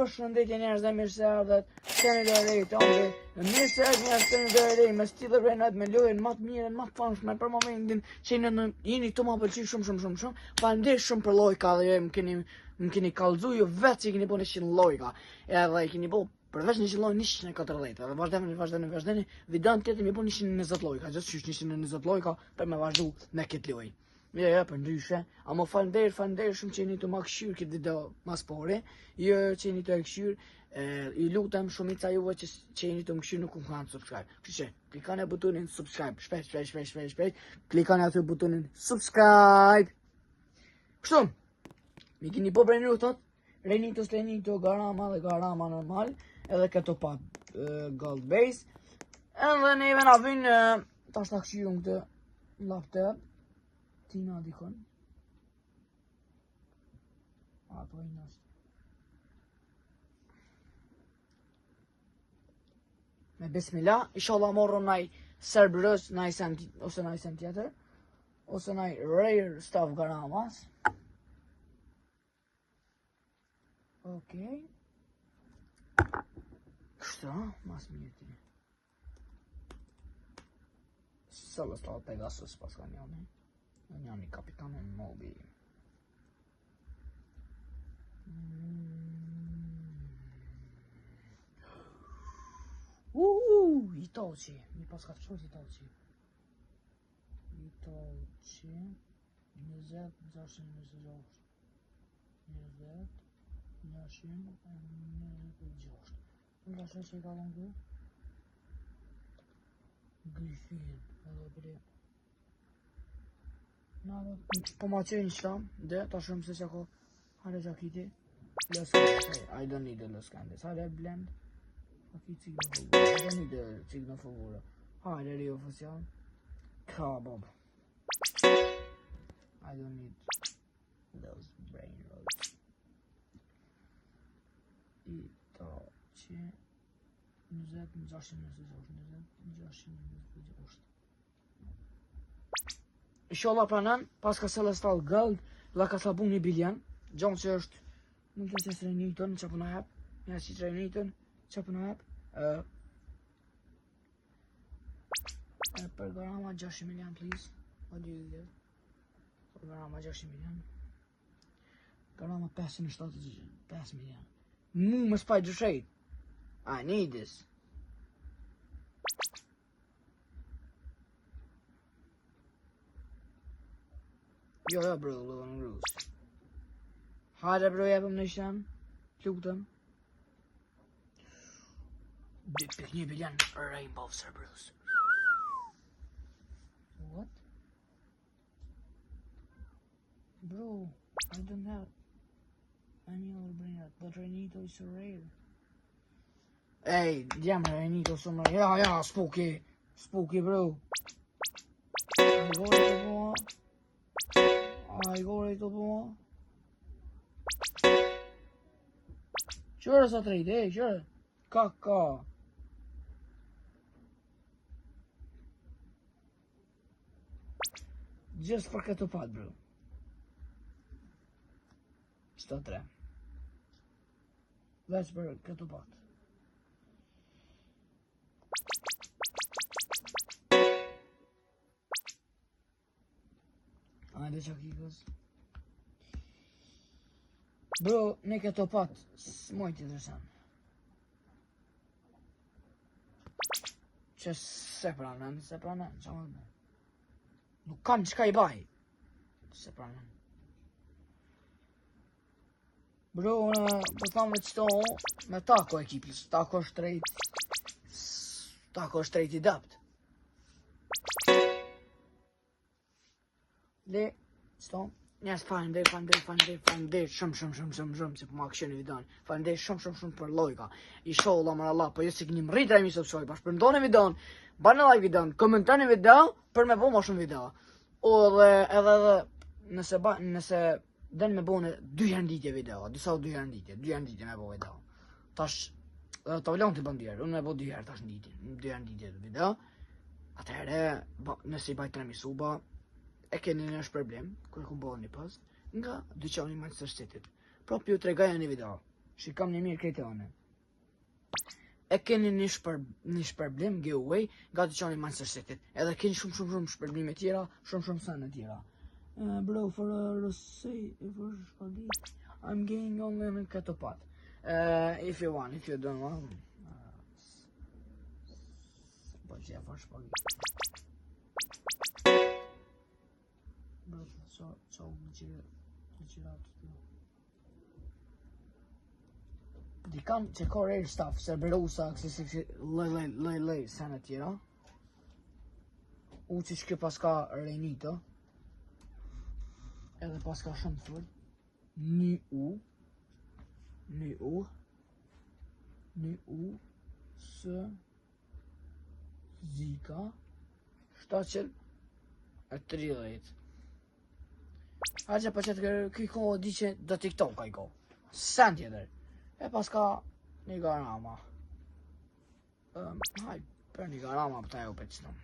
Përshëndetje njerëz dhe mirë se ardhët. Keni do rej të ëmbë. Mirë se ardhët njerëz keni do rej me stil dhe renat me lojën më të mirë, më të famshme për momentin që jeni këtu më pëlqej shumë. Faleminderit shumë për lojka dhe më keni kallëzu ju vetë që keni bën 100 lojka. Edhe keni bën përveç 100 lojë 140. Edhe vazhdoni. Videon tjetër më bën 120 lojka. Gjithçka 120 lojka për me vazhdu me këtë lojë. Ja, për ndryshe, ama faleminderit shumë që jeni të ma këshyrë këtë video mas pore, jo që jeni të e këshyrë, I lutem shumica juve që jeni të më këshyrë nuk më kanë subscribe. Kështu që, klikani butonin subscribe, shpejt, klikani aty butonin subscribe. Kështu, mi keni po brejnë thot, Renito, Garama dhe Garama normal, edhe këto pa gold base, edhe neve na vynë, tash ta këshyrë në këtë laptop. Tina dikon. Po i nështë. Me bismillah, inshallah morru naj Cerberus, ose naj sen tjetër, ose naj rare stuff Garamas. Okej. Kështu, mas mirë ti. Celestial Pegasus pas ka njani. Njani kapitanin Moby. Itochi. Mi pas ka të shot Itochi. 20, 626. 20, 626. Nga shë që I ka lëngu? Griffin. Edhe bre. Po ma qenë qëta, dhe ta shumë se që ko hare gjakiti. Let's go, I don't need a Los Candies. Hare blend. Aki cigno favore. I don't need a cigno favore. Hare ri official. Kabob. I don't need those brain rolls. Itochi. 20. Inshallah pranan, pas ka Celestial Gold, dhe ka sabun 1 biljon, gjonë që është, nuk të që së Renitën, që përna hap, nga që Renitën, që përna hap, për Garama 6 milion, please, what do you give? Për Garama 6 milion, Garama 5 milion, mu më spaj gjëshejt, I need this. Jo, bro, Logan Bruce. Hajde, bro, jepëm në shan. Lutëm. 1 biljon Rainbow Cerberus. What? Bro, I don't have any other brain rot, but Renito is so rare. Hey, damn Renito so rare. Ja, spooky, bro. I går rejt upp på. Kör så trade, kör. Kaka. Just for këtë pat, bro. Sto 3. Let's për këtë pat. Hajde që kikës. Bro, ne këto pat, s'mojt interesant. Që se pranen, që më dhe. Nuk kam qka I baj. Se pranen. Bro, për thamë me qëto, me tako ekipis, tako është drejt I dapt. Dhe, qëto, njerës falenderit shumë që për ma këshirë një videon. Falenderit shumë për lojka. Inshallah mërë Allah, po jo si këni më rritë rejmi subscribe, pa shpërndoni videon, bane like videon, komentoni video, për me bo ma shumë video. O dhe edhe nëse den me bo në 2 herë nditje video, disa 2 herë nditje me bo video. Tash, të vlon të bëndjerë, unë me bo 2 herë tash nditje, 2 herë nditje video. Atëhere, nëse I baj 3.000 suba, e keni nësh problem, kërë ku bëhë një post, nga dyqani Manchester City. Proprio të regaja një video. Shikam një mirë krejtë one. E keni një shpërblim giveaway nga të qani Manchester City. Edhe keni shumë shpërblime tjera, shumë sene tjera. Bro, for a shpagi, I'm getting only in Katopat. If you don't want. But yeah, for shpagi. Bro, so legjirat. Dikan që ka rare stuff, se berusa, kësi lej, sene tjera. U që shkjo pas ka Renito. Edhe pas ka shumë thull. Një u, së, zika, 730. Haqe pa që të këj kohë di që do TikTok ka i kohë. Sen tjetër. E pas ka një garama. Haj, për një garama për ta e u për qëtëm.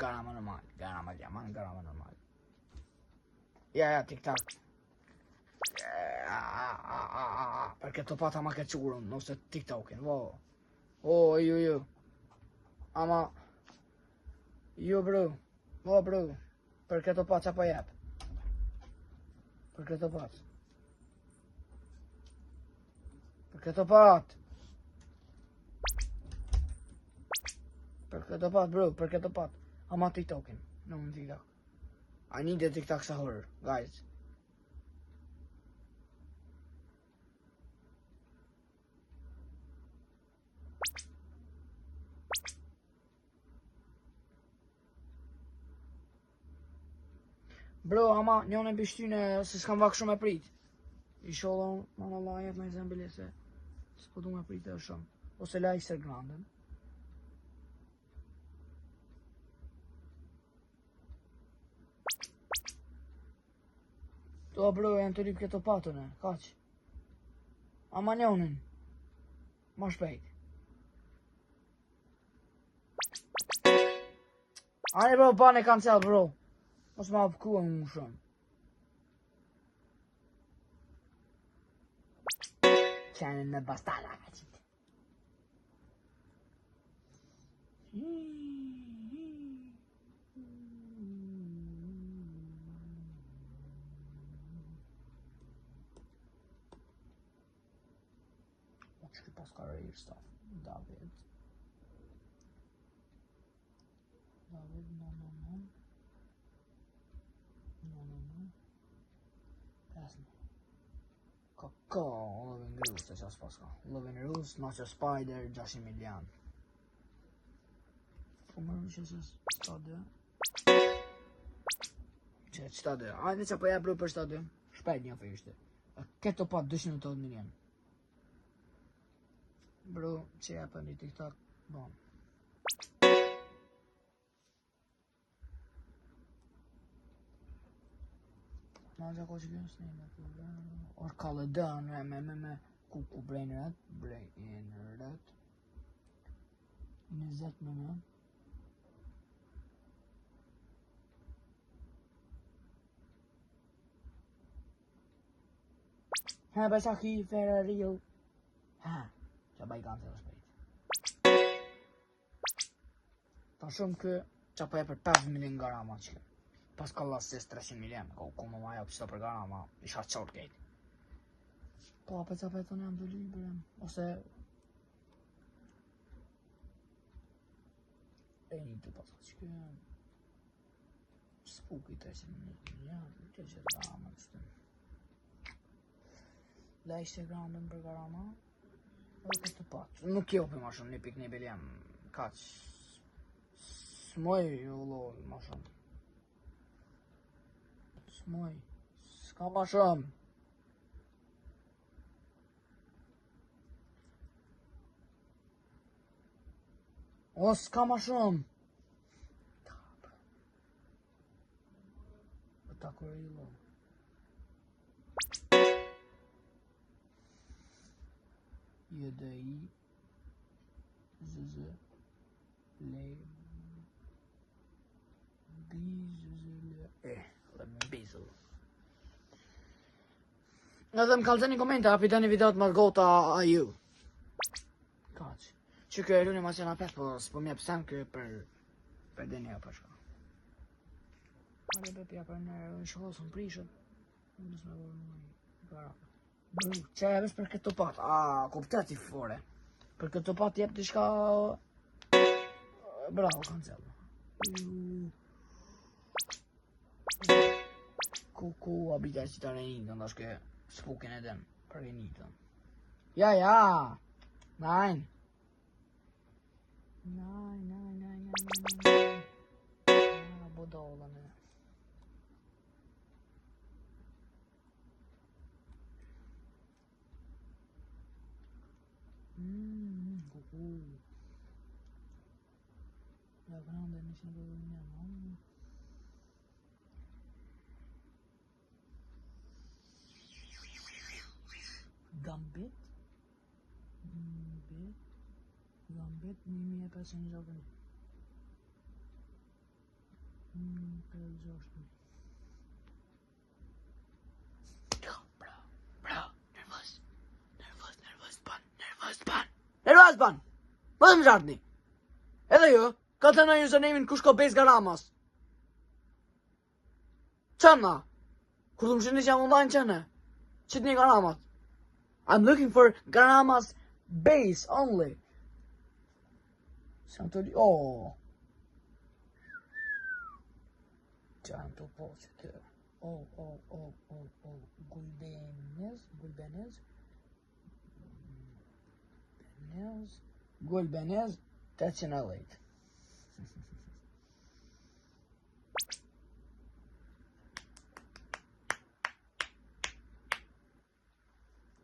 Garama normal, garama normal. Ja, TikTok. Për këtë pata ma këtë qurën, ose TikTokin, ju. Ama, ju bro, për këtë pata pa jep. Për këtë pata. Për këtë pat, bro, për këtë pat. Ama TikTokin, në më TikTok. I need a TikTok sahur, guys. Bro, ama njën e bishtyne se s'kam vak shumë e prit. I shodhon, mana Allah, jetë me zembile se s'po du me prit e shumë. Ose la ishte grandën. To bro, janë të rip këto patën e, kaq. Ama njonin. Ma shpejt. Ani bro, bane cancel bro. Mos ma pëkua më shumë. Qenë në bastala ka qitë. Që pas ka rejë stuff. David, no. Pasme. Ka Lovin Rus të qas pas ka. Lovin Rus, Nacho Spider, 6 milion. Po mërë që se stadë. Që stadë. Ajde që po ja bro për stadë. Shpejt një për ishte. Këto pa 280 milion. Bro, që ja për një TikTok, bon. Ma që ko që kjo së një or call it down, me kuku brainrat 20 milion. Ha, besa ki Ferrari jo. Ha, që baj kanë të rëspejt. Ta shumë kë që pa e për 5 milion garama që pas ka lasës 300 milion, ku më maja pësita për garama, isha qort kejt. Po, apet që apet të në jam të libre, ose e një të pas që kë s'puki 300 milion, që që garama që të la ishte grandën për garama, edhe këtë të pat. Nuk jopi ma shumë, një pik një biljem, kaq, s'moj jo lol ma shumë. S'moj, s'ka ma shumë. O, s'ka ma shumë. Ta kërë i lol. YDI ZZ le Bizel Bizel Edhe më kalzeni komente, api tani videot më gota a ju. Kaq. Që kjo e luni ma qena 5, po s'po mjep sen kjo për denja për shka. Ale bepja për në shohës më prishët. Nësë me vërë në gara. Që e vesh për këtë topat, kuptet i fore. Për këtë topat jep t'i shka... Bravo, kancello. Ku abita që ta renitën, da shke spukin e den për renitën. Ja! Nein! Bodollën e. Kuku. Ja, grande, nisë në gëllë një në. Gambit 1500 zogën. Bra, nervös ban. Më më gjartni. Edhe jo, ka të në usernamein kush ko bez Garamas. Qëna? Kur të më shini që jam online qëne? Qëtë një Garamas. I'm looking for Garamas base only. Jam të li... Jam të po që të... Gulbenez, 808.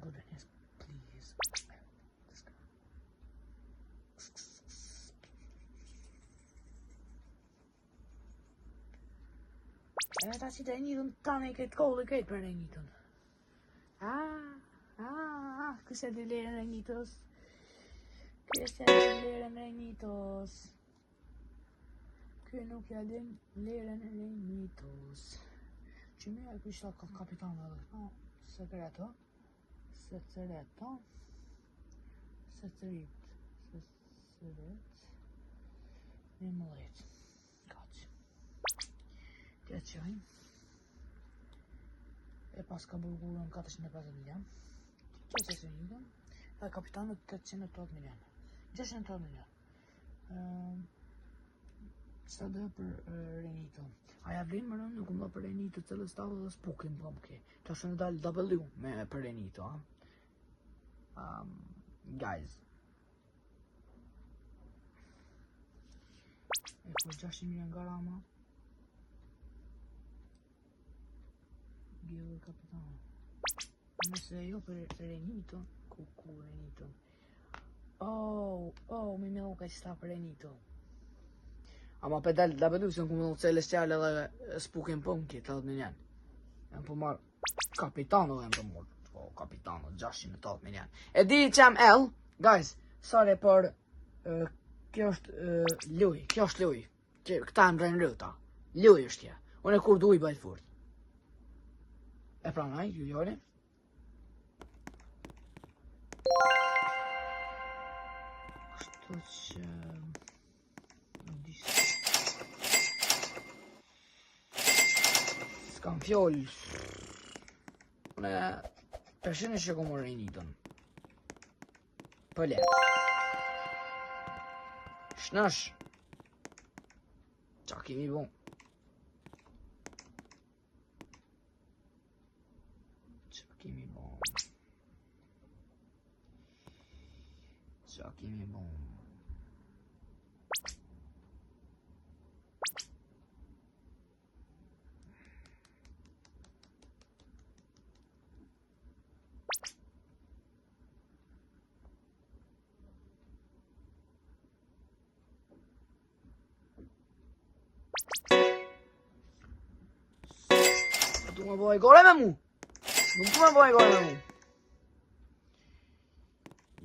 Gulbenez, please. E ta që të renitën tani këtë kohë këtë për renitën. Këse dhe lerën renitës. Kjo nuk ja din lerën renitës. Që me e kështë ka kapitan edhe. Sekreto. Të qojnë. E pas ka burgurën 450 milion. Që se njëtën. Dhe kapitanët 880 milion. 680 milion. Sa dhe për Renito. Aja vlinë më rënë nuk më dhe për Renito cëllës talë dhe s'pukin për më ke. Ta shë në dalë W me për Renito. Guys. E për 600 milion Garama. Gjellë kapitanë. Nëse jo për Renito. Ku Renito. Mi me uka që sta për Renito. Ama për dalë W se në ku me uka celestial edhe s'pukin për më këtë edhe minjan. E më për marë kapitano dhe më për marë. Kapitano, 680 milion. E di që jam L, guys, sorry për kjo është luj, kjo është luj. Këta më rënë rëta. Luj është tja. Unë e kur du i bajt furt. E pranaj, ju jore. Kështu që... S'kam fjoll. Unë Pershin që ku më Renitën. Për letë. Shnash. Qa kemi bon. Tu më bëj gore me mu. Nuk tu më bëj gore me mu.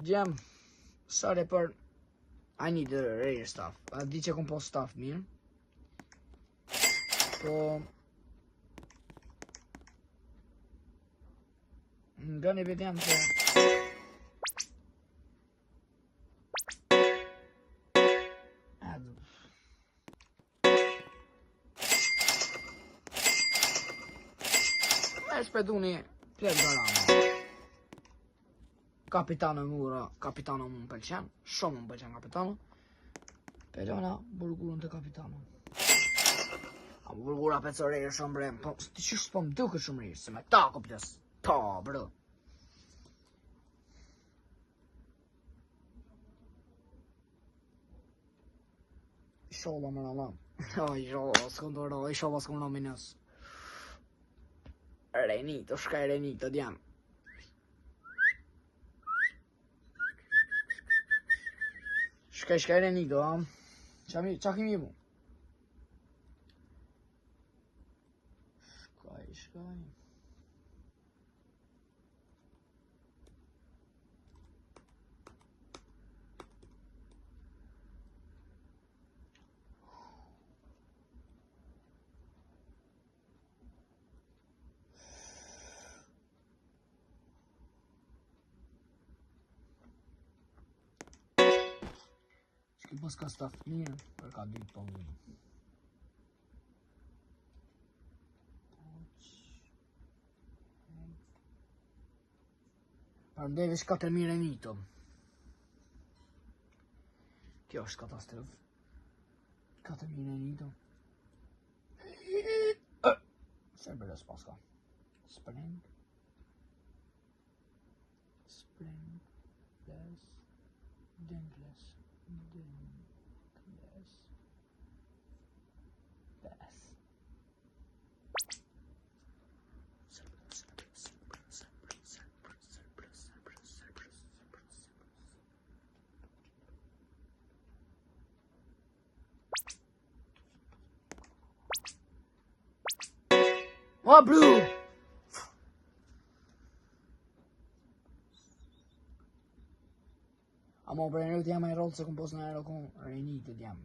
Gjem. Sorry për... I need the rare stuff. A di që kom po stuff mirë. Po... Nga një bit jam që... E shpetu një plek garama. Kapitanë mura, kapitanë më pëlqen, shumë më pëlqen kapitanë. Pelona, burgurën të kapitanë. A burgura pecorejë shumë bre, po ti që s'po më duke shumë rirë, se me ta këpjes, ta bro. Ishallah më rëllam. Ishallah s'kondora, ishallah s'kondora minës. Renito, shkaj Renito djam. Shkaj Renito, ha? Qa kimi mu? Shkaj. Shki pas ka staf mirë, për ka ditë po mirë. Parndeve shkate mire Renito. Kjo është katastrof. Shkate mire Renito. Cerberus paska. Spring. Springless. Dingless. Bass. Oh, blue! Amo për nërë t'jam e rollë se këm pos në aero këm Renito t'jam.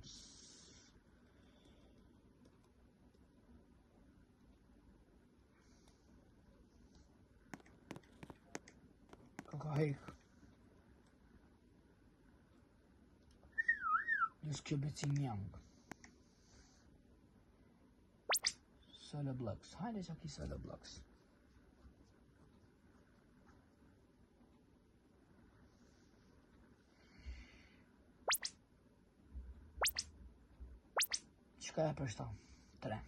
Ka hek. Njës kjo becim jam. Solo blocks. Hajde që aki solo blocks. Qëka e për shta? 3.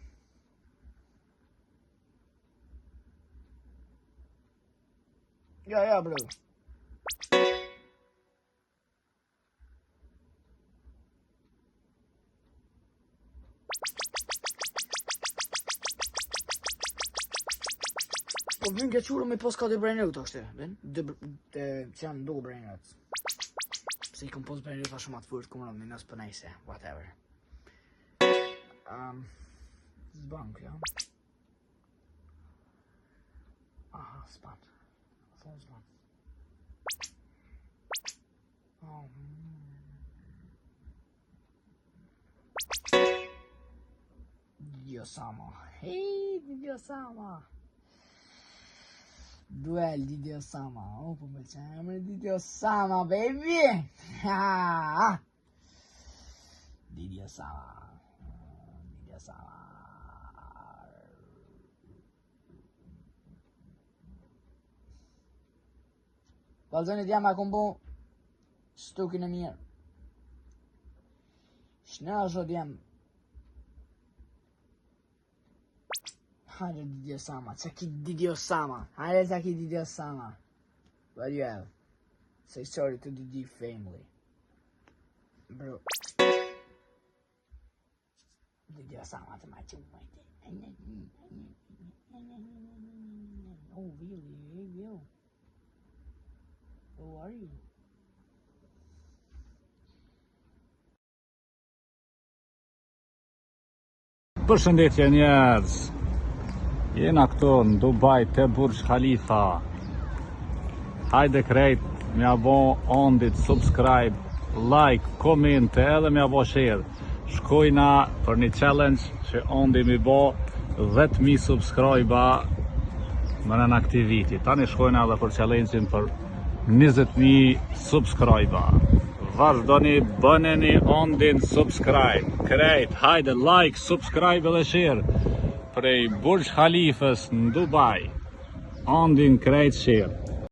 Ja, bro. Po vjen ke qurë me pos ka të brain out ashtë, që janë do brain out. Se I kom pos brain out a shumë atë furt, kom rëmë minës për nejse, whatever. Zbank, ja. Aha, span. Zban. Dio Sama. Hej, Dio Sama. Duel di Dio Sama. Oh, po më qemë di Dio Sama, baby. Di Dio Sama. Valzoni t'jam a kombo stukin e mirë. Shnasho t'jam. Hajde Didio Sama, çaki Didio Sama. Hajde çaki Didio Sama. What do you have? Say sorry to the Didi family. Bro. Didio Sama to my team. Oh really? Hey yo. Who are you? Përshëndetje njerëz. Jena këtu në Dubai te Burj Khalifa. Hajde krejt, mja bo ondit, subscribe, like, komente edhe mja bo share. Shkojna për një challenge që ondi mi bo 10.000 subscribe më në aktiviti. Tani shkojnë edhe për challenge-in për 20.000 subscriber. Vazhdoni, bëneni ondin subscribe. Krejt, hajde like, subscribe dhe share. Prej Burj Khalifës në Dubai. Ondin krejt share.